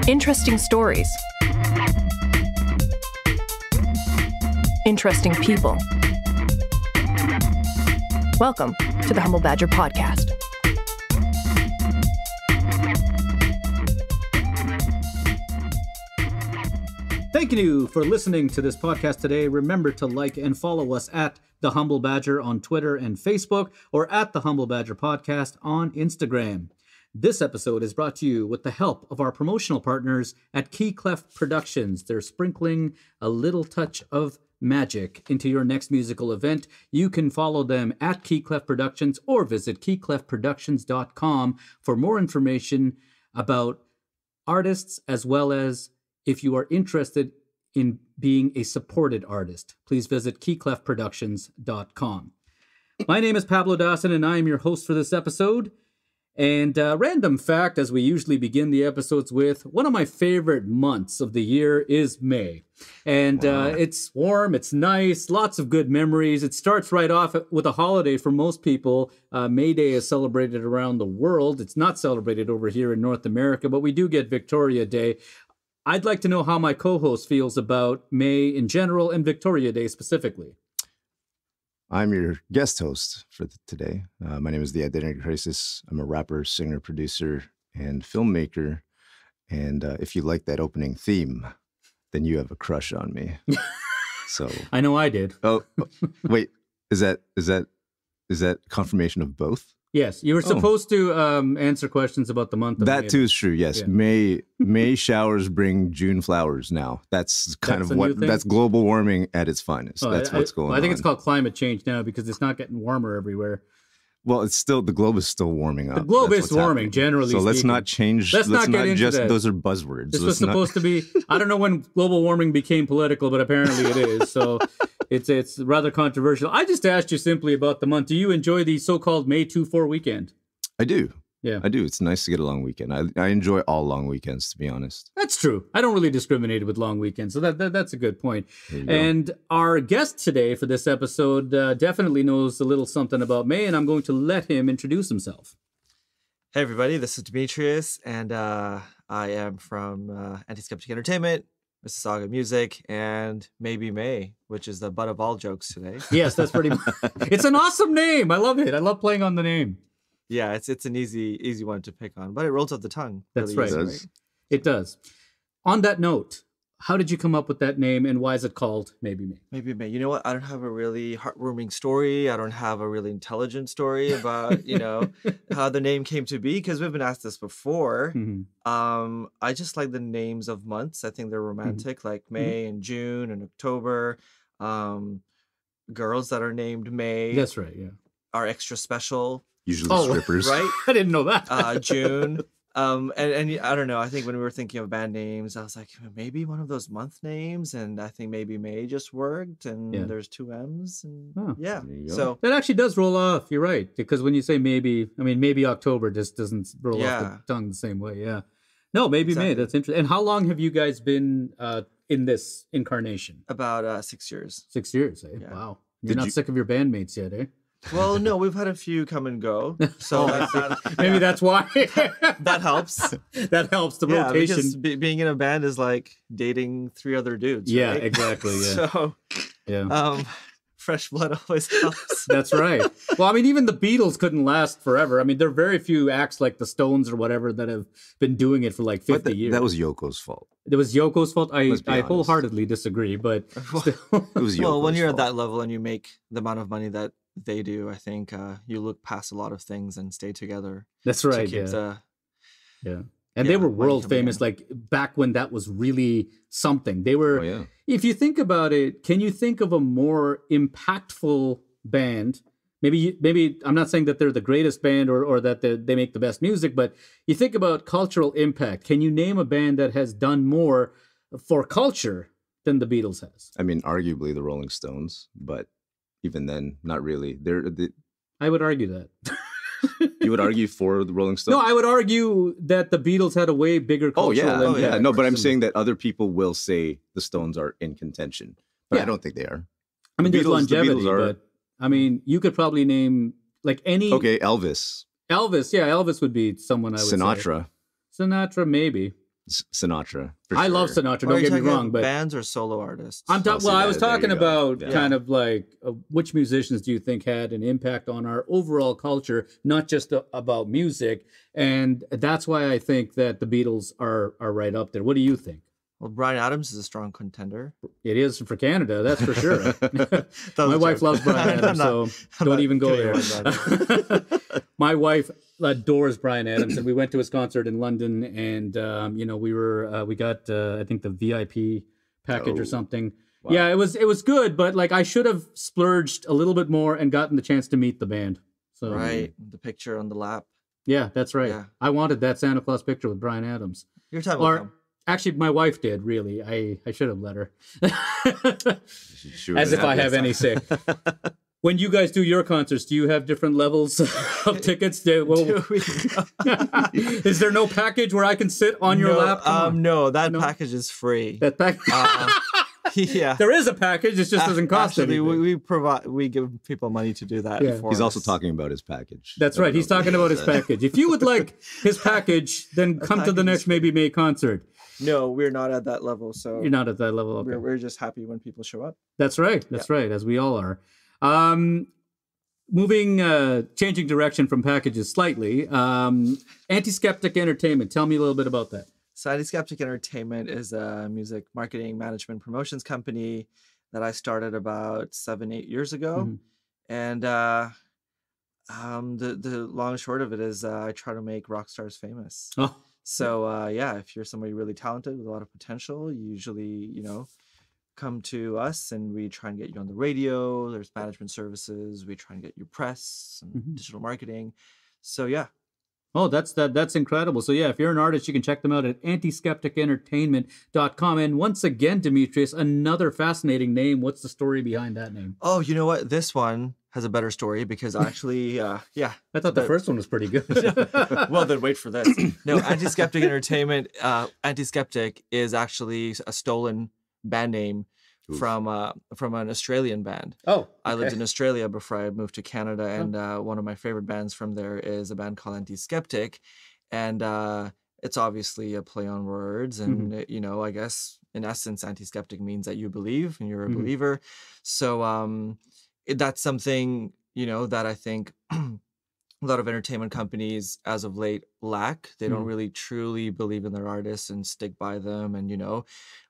Interesting stories. Interesting people. Welcome to the Humble Badger Podcast. Thank you for listening to this podcast today. Remember to like and follow us at The Humble Badger on Twitter and Facebook, or at The Humble Badger Podcast on Instagram. This episode is brought to you with the help of our promotional partners at Key Clef Productions. They're sprinkling a little touch of magic into your next musical event. You can follow them at Key Clef Productions or visit keyclefproductions.com for more information about artists, as well as if you are interested in being a supported artist. Please visit keyclefproductions.com. My name is Pablo Dawson, and I am your host for this episode. And random fact, as we usually begin the episodes with, one of my favorite months of the year is May. And it's warm, it's nice, lots of good memories. It starts right off with a holiday for most people. May Day is celebrated around the world. It's not celebrated over here in North America, but we do get Victoria Day. I'd like to know how my co-host feels about May in general and Victoria Day specifically. I'm your guest host for today. My name is The Identity Crisis. I'm a rapper, singer, producer, and filmmaker. And if you like that opening theme, then you have a crush on me. So I know I did. Wait, is that confirmation of both? Yes, you were supposed to answer questions about the month of May. That too is true. Yes, yeah. May showers bring June flowers. Now that's that's global warming at its finest. That's what's going on. I think it's called climate change now because it's not getting warmer everywhere. Well, it's still, the globe is still warming up. The globe is warming, generally speaking. So let's not change. Let's not get into that. Those are buzzwords. This was supposed to be, I don't know when global warming became political, but apparently it is. So it's rather controversial. I just asked you simply about the month. Do you enjoy the so-called May 2-4 weekend? I do. Yeah, I do. It's nice to get a long weekend. I enjoy all long weekends, to be honest. That's true. I don't really discriminate with long weekends, so that's a good point. And our guest today for this episode definitely knows a little something about May, and I'm going to let him introduce himself. Hey, everybody. This is Demetrius, and I am from Anti-Skeptic Entertainment, Mississauga Music, and Maybe May, which is the butt of all jokes today. Yes, that's pretty much. It's an awesome name. I love it. I love playing on the name. Yeah, it's an easy one to pick on, but it rolls off the tongue. That's really right. easy, It does. On that note, how did you come up with that name, and why is it called Maybe May? Maybe May. You know what? I don't have a really heartwarming story. I don't have a really intelligent story about, how the name came to be, because we've been asked this before. Mm-hmm. I just like the names of months. I think they're romantic, like May and June and October. Girls that are named May. That's right, yeah. Are extra special. Usually strippers. Right? I didn't know that. June. And I don't know. I think when we were thinking of band names, I was like, maybe one of those month names. And I think maybe May just worked. And there's 2 M's. And yeah. So that actually does roll off. You're right. Because when you say maybe, maybe October just doesn't roll off the tongue the same way. Yeah. No, maybe exactly. May. That's interesting. And how long have you guys been in this incarnation? About 6 years. 6 years, eh? Yeah. Wow. You're not sick of your bandmates yet, eh? Well, no, we've had a few come and go, so maybe that's why. That helps. That helps the rotation. Because being in a band is like dating 3 other dudes. Yeah, right? Exactly. Yeah. So, fresh blood always helps. That's right. Well, even the Beatles couldn't last forever. There are very few acts like the Stones or whatever that have been doing it for like 50 years. That was Yoko's fault. It was Yoko's fault? I wholeheartedly disagree, but still. It was Yoko's well, when you're fault. at that level and you make the amount of money that they do, I think you look past a lot of things and stay together. That's right. And they were world famous, like back when that was really something. They were. If you think about it, can you think of a more impactful band? Maybe I'm not saying that they're the greatest band or that they make the best music, but you think about cultural impact. Can you name a band that has done more for culture than the Beatles has? Arguably the Rolling Stones, but even then, not really. I would argue that. You would argue for the Rolling Stones? No, I would argue that the Beatles had a way bigger cultural impact. No, but I'm saying that other people will say the Stones are in contention. But I don't think they are. There's longevity, but you could probably name like any... Okay, Elvis. Elvis would be someone I would say. Sinatra. Sinatra, maybe. Sinatra. For I love sure. Sinatra. Or are Don't you get me talking wrong, about but bands or solo artists? I'm see well. I that. was There talking you go. about Yeah. kind of like which musicians do you think had an impact on our overall culture, not just about music, and that's why I think that the Beatles are right up there. What do you think? Well, Bryan Adams is a strong contender. It is for Canada, that's for sure. That was My a wife joke. loves Bryan Adams, so I'm don't not even go kidding there. about that. My wife adores Bryan Adams, and we went to his concert in London, and we got I think the VIP package or something. Wow. Yeah, it was good, but like I should have splurged a little bit more and gotten the chance to meet the band. So Right, the picture on the lap. yeah, that's right. Yeah. I wanted that Santa Claus picture with Bryan Adams. Your time will come. Actually, my wife did. Really, I should have let her. She As was if I happy. have any say. When you guys do your concerts, do you have different levels of tickets? Is there no package where I can sit on your lap? Come on. No, that package is free. That package. Yeah. There is a package. It just doesn't cost Actually, anything. we give people money to do that. Yeah. For He's also us. talking about his package. That's right. He's talking about his package. If you would like his package, then come to the package next is- Maybe May concert. No, we're not at that level. So You're not at that level. Okay. we're just happy when people show up. That's right. That's right. As we all are. Changing direction from packages slightly. Anti-Skeptic Entertainment. Tell me a little bit about that. So Anti-Skeptic Entertainment is a music marketing management promotions company that I started about 7-8 years ago. Mhm. And the long and short of it is I try to make rock stars famous. Oh, So if you're somebody really talented with a lot of potential, you usually, come to us and we try and get you on the radio. There's management services. We try and get you press and Mhm. digital marketing. So yeah. Oh, that's incredible. So yeah, if you're an artist, you can check them out at antiskepticentertainment.com. And once again, Demetrius, another fascinating name. What's the story behind that name? Oh, you know what? This one has a better story because actually, I thought the first one was pretty good. well, then wait for this. No, Anti-Skeptic Entertainment, Anti-Skeptic is actually a stolen band name Oof. from an Australian band. Oh, I lived okay. in Australia before I moved to Canada, and one of my favorite bands from there is a band called Anti-Skeptic, and it's obviously a play on words, and I guess in essence, Anti-Skeptic means that you believe and you're a believer. So that's something that I think a lot of entertainment companies as of late lack. They don't really truly believe in their artists and stick by them, and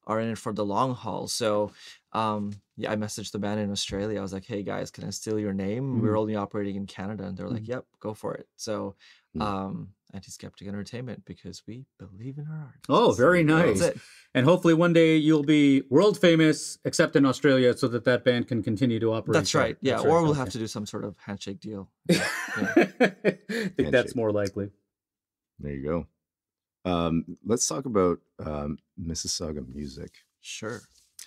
are in it for the long haul. So I messaged the band in Australia. I was like, hey guys, can I steal your name? We're only operating in Canada. And they're like, yep, go for it. So Anti-Skeptic Entertainment, because we believe in our artists. Oh, very nice. That's it. And hopefully one day you'll be world famous, except in Australia, so that band can continue to operate. That's there. right. Yeah. That's Or right. we'll Okay. have to do some sort of handshake deal. I think that's more likely. There you go. Let's talk about Mississauga music. Sure.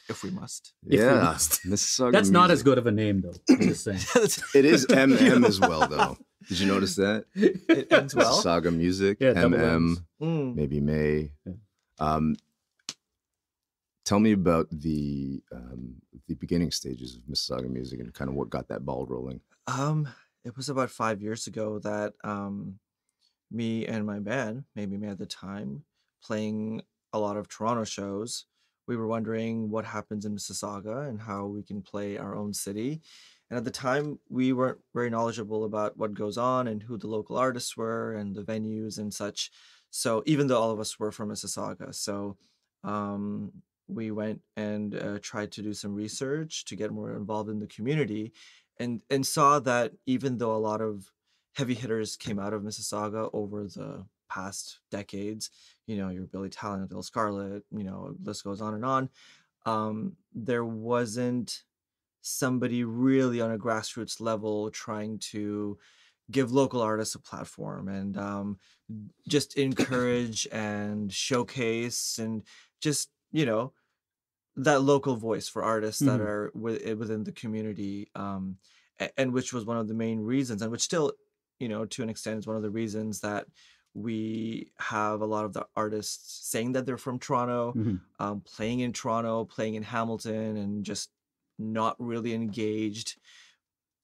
If we must. If we Yeah, must. Mississauga. That's not as music. good of a name, though. I'm just saying. It is MM as well, though. Did you notice that? It ends well. Mississauga music. Yeah, double MM. M's. Maybe May. Yeah. Tell me about the beginning stages of Mississauga music and kind of what got that ball rolling. It was about 5 years ago that me and my band, maybe me at the time, playing a lot of Toronto shows, we were wondering what happens in Mississauga and how we can play our own city. And at the time, we weren't very knowledgeable about what goes on and who the local artists were and the venues and such. So even though all of us were from Mississauga, so we went and tried to do some research to get more involved in the community, and saw that even though a lot of heavy hitters came out of Mississauga over the past decades, your Billy Talent, Bill Scarlett, list goes on and on, there wasn't somebody really on a grassroots level trying to give local artists a platform and just encourage and showcase and just, that local voice for artists that are within the community, and which was one of the main reasons, and which still, to an extent is one of the reasons that we have a lot of the artists saying that they're from Toronto, playing in Toronto, playing in Hamilton, and just not really engaged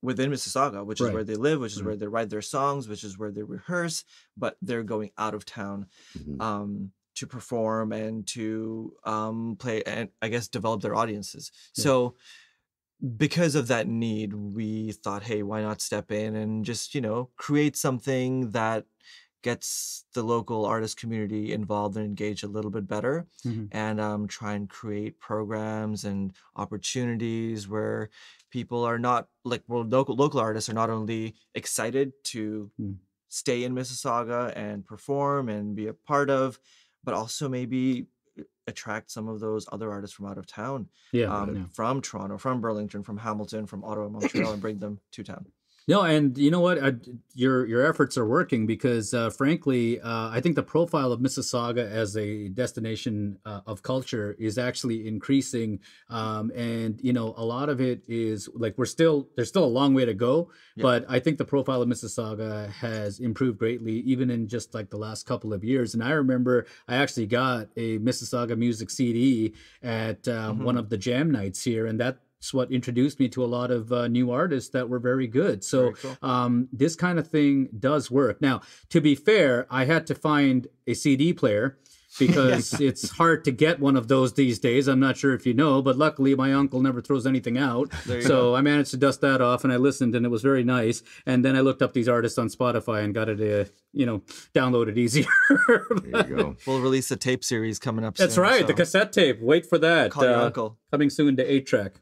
within Mississauga, which is where they live, which is where they write their songs, which is where they rehearse, but they're going out of town. to perform and to play and I guess develop their audiences. So because of that need, we thought, hey, why not step in and just, create something that gets the local artist community involved and engaged a little bit better, and try and create programs and opportunities where people are not local artists are not only excited to stay in Mississauga and perform and be a part of, but also maybe attract some of those other artists from out of town, from Toronto, from Burlington, from Hamilton, from Ottawa, Montreal, and bring them to town. No, and you know what? Your efforts are working because, frankly, I think the profile of Mississauga as a destination of culture is actually increasing. And a lot of it is like there's still a long way to go, but I think the profile of Mississauga has improved greatly, even in just like the last couple of years. And I remember I actually got a Mississauga music CD at one of the jam nights here, and that's what introduced me to a lot of new artists that were very good. So cool. This kind of thing does work. Now, to be fair, I had to find a CD player because it's hard to get one of those these days. I'm not sure if you know, but luckily my uncle never throws anything out. So I managed to dust that off and I listened and it was very nice. And then I looked up these artists on Spotify and got it, downloaded easier. There you go. We'll release a tape series coming up That's soon. right. So. The cassette tape. Wait for that. Call your uncle. Coming soon to 8-track.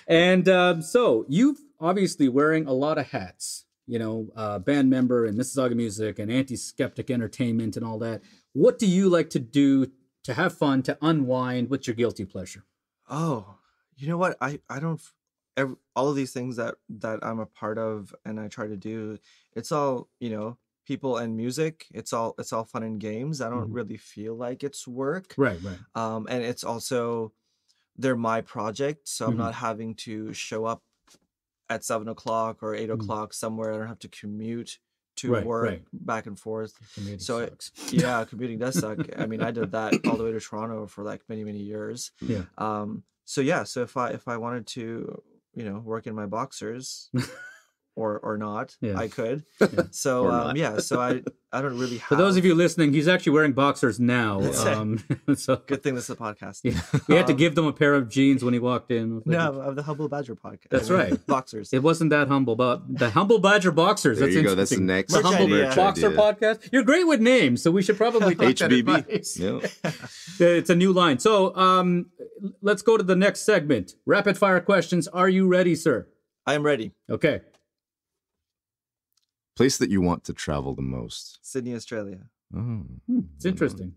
And so you've obviously wearing a lot of hats, band member and Mississauga Music and Anti-Skeptic Entertainment and all that. What do you like to do to have fun, to unwind? What's your guilty pleasure? Oh, you know what? I don't, all of these things that I'm a part of and I try to do, it's all, people and music. It's all fun and games. I don't really feel like it's work. Right. And it's also, they're my project, so I'm not having to show up at 7 o'clock or 8 o'clock somewhere. I don't have to commute to work back and forth. Commuting so sucks. Commuting does suck. I mean, I did that all the way to Toronto for like many, many years. Yeah. So if I wanted to, work in my boxers or not, I could. Yeah. So so I don't really have. For those of you listening, he's actually wearing boxers now. So good thing this is a podcast. We had to give them a pair of jeans when he walked in. No, of the Humble Badger podcast. That's right. Boxers. It wasn't that humble, but the Humble Badger boxers. There That's you go. interesting. That's the next The Humble idea. Boxer podcast. You're great with names, so we should probably take that advice. Yeah. It's a new line. So let's go to the next segment. Rapid fire questions. Are you ready, sir? I am ready. Okay. Place that you want to travel the most? Sydney, Australia. Oh, It's interesting.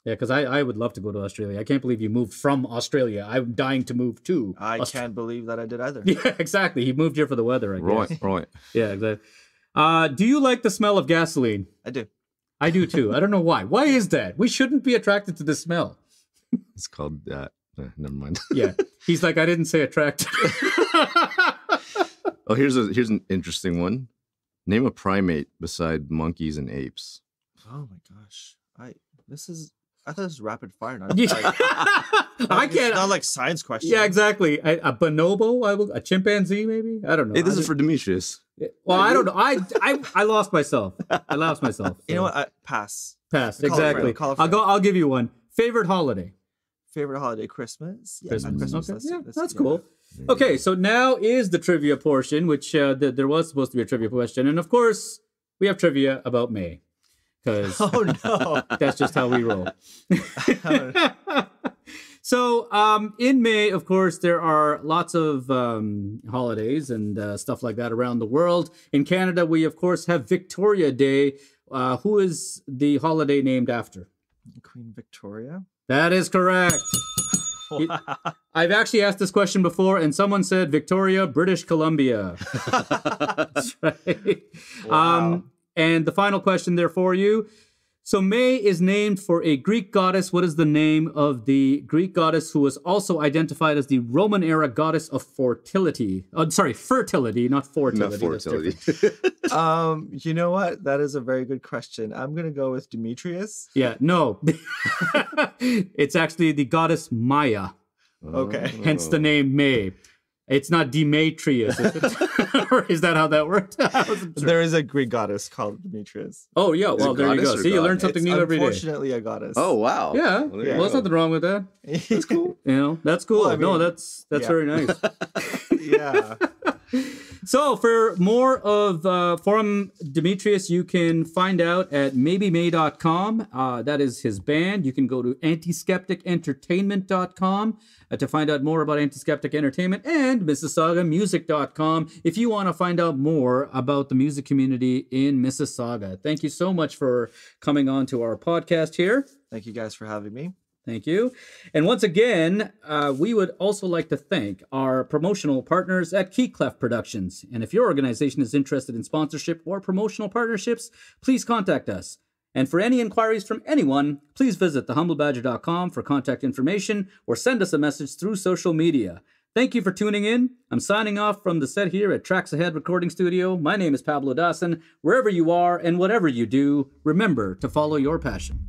Yeah, because I would love to go to Australia. I can't believe you moved from Australia. I'm dying to move too. I can't believe that I did either. Yeah, exactly. He moved here for the weather, I guess. Right. Yeah, exactly. Do you like the smell of gasoline? I do. I do too. I don't know why. Why is that? We shouldn't be attracted to the smell. It's called that. Never mind. Yeah. He's like, I didn't say attracted. Oh, here's an interesting one. Name a primate beside monkeys and apes. Oh my gosh. I thought this was rapid fire. Not I can't. Not like science questions. Yeah, exactly. A bonobo, a chimpanzee, maybe. I don't know. Hey, this is for Demetrius. Well, I don't know. I lost myself. So. You know what? Pass. Exactly. I'll give you one. Favorite holiday. Favorite holiday, Christmas. Yeah, Christmas. Okay. That's yeah. cool. Okay, so now is the trivia portion, which there was supposed to be a trivia question, and of course we have trivia about May, because that's just how we roll. So in May, of course, there are lots of holidays and stuff like that around the world. In Canada, we of course have Victoria Day. Who is the holiday named after? Queen Victoria. That is correct. I've actually asked this question before, and someone said Victoria, British Columbia. That's right. Wow. And the final question there for you. So May is named for a Greek goddess. What is the name of the Greek goddess who was also identified as the Roman-era goddess of fertility? Oh, sorry, fertility, not fortility. Not fertility. You know what? That is a very good question. I'm going to go with Demetrius. Yeah, no. It's actually the goddess Maya. Okay. Hence the name May. It's not Demetrius, is it? Or is that how that worked? I wasn't sure. There is a Greek goddess called Demetrius. Oh, yeah. Is it Well, there you goddess go. or See, you god? learn something new every day. Unfortunately, a goddess. Oh, wow. Yeah. Well, there you Well, there's go. nothing wrong with that. That's cool. You know, that's cool. Well, I No, mean, that's yeah. very nice. Yeah. So for more of from Demetrius, you can find out at maybemay.com. That is his band. You can go to antiskepticentertainment.com to find out more about Antiskeptic Entertainment, and MississaugaMusic.com if you want to find out more about the music community in Mississauga. Thank you so much for coming on to our podcast here. Thank you guys for having me. Thank you. And once again, we would also like to thank our promotional partners at Keyclef Productions. And if your organization is interested in sponsorship or promotional partnerships, please contact us. And for any inquiries from anyone, please visit thehumblebadger.com for contact information or send us a message through social media. Thank you for tuning in. I'm signing off from the set here at Trax Ahead Recording Studio. My name is Pablo Dawson. Wherever you are and whatever you do, remember to follow your passion.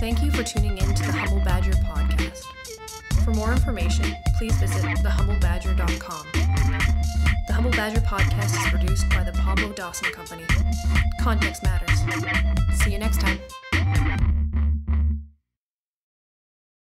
Thank you for tuning in to the Humble Badger podcast. For more information, please visit thehumblebadger.com. The Humble Badger podcast is produced by the Pablo Dawson Company. Context matters. See you next time.